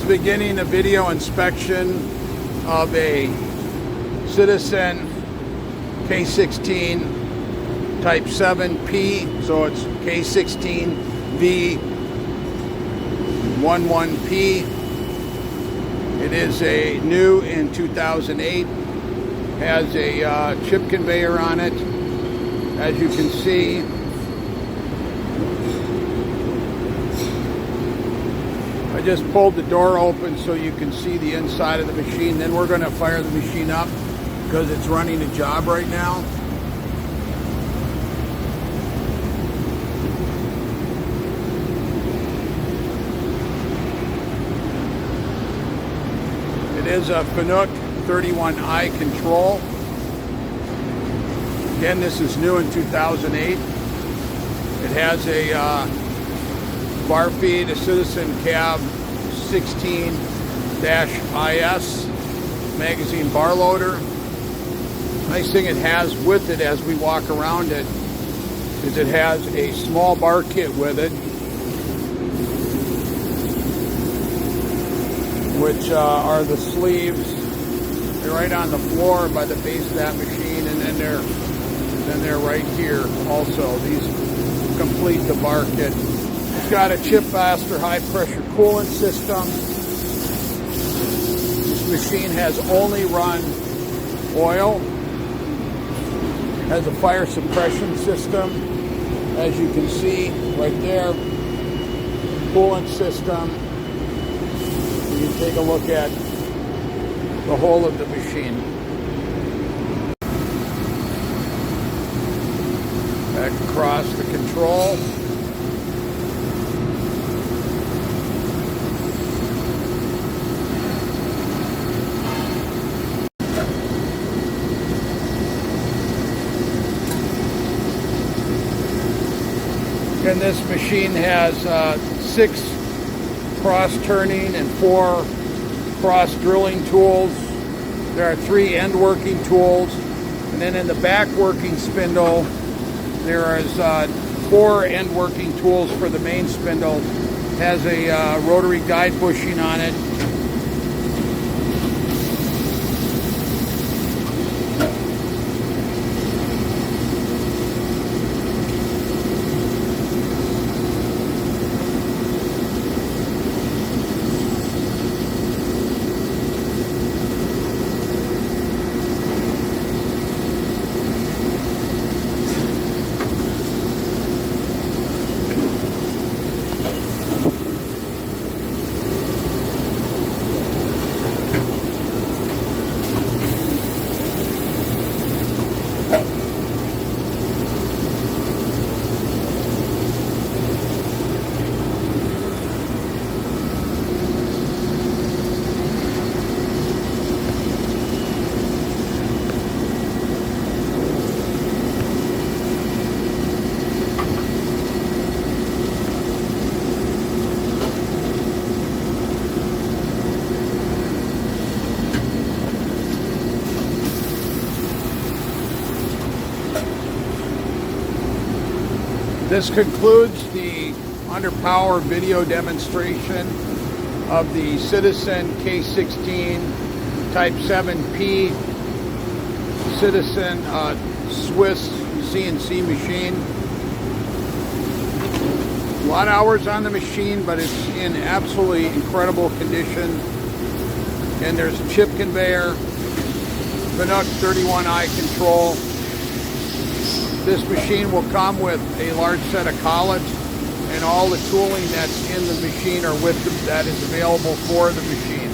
Just beginning a video inspection of a Citizen K16 Type 7P, so it's K16V11P. It is a new in 2008, has a chip conveyor on it, as you can see. I just pulled the door open so you can see the inside of the machine. Then we're going to fire the machine up because it's running a job right now. It is a Fanuc 31i control. Again, this is new in 2008. It has a bar feed, a Citizen Cab 16-IS magazine bar loader. Nice thing it has with it as we walk around it is it has a small bar kit with it, which are the sleeves. They're right on the floor by the base of that machine, and then they're right here also. These complete the bar kit. It's got a chip faster high pressure coolant system. This machine has only run oil. Has a fire suppression system, as you can see right there. Coolant system. You can take a look at the whole of the machine. Back across the control. And this machine has 6 cross turning and 4 cross drilling tools. There are 3 end working tools, and then in the back working spindle there is 4 end working tools for the main spindle. It has a rotary guide bushing on it. This concludes the under power video demonstration of the Citizen K16 Type 7P Citizen Swiss CNC machine. A lot of hours on the machine, but it's in absolutely incredible condition. And there's a chip conveyor, Fanuc 31i control. This machine will come with a large set of collets, and all the tooling that's in the machine or with them that is available for the machine.